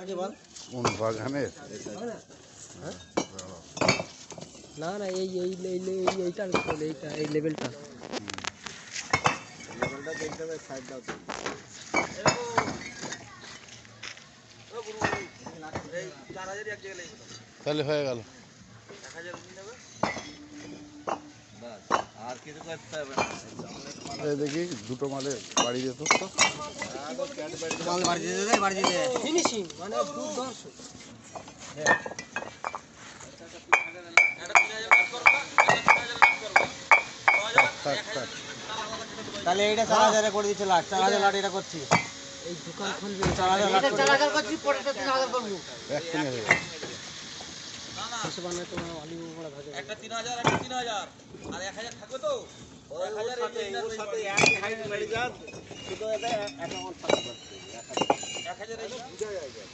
কোন বাগানের? না না এই এই এইটা এইটা এই লেভেলটা দেখতে হবে সাইড দাও তাহলে হয়ে গেল। আর কিছু করতে হবে না। এই দেখি দুটো মালে বাড়ি যেত তো ফিনিশিং মানে দুর্ধর্ষ। তাহলে এইটা 4000 করে দিচ্ছি, লাস্ট 4000 লাট এটা করছি। এই দোকান খুলবে 4000 করছি, পরেরটা 3000 করব। একখানে হয়ে গেল। শেষ বানায় তোমার আলু বড় ভাজা একটা 3000 একটা 3000 আর 1000 থাকবে তো 1000 এর সাথে একই হাইট মেরে যান শুধু এটা অ্যাকাউন্ট থাকবে 1000 এই বুঝা যায়।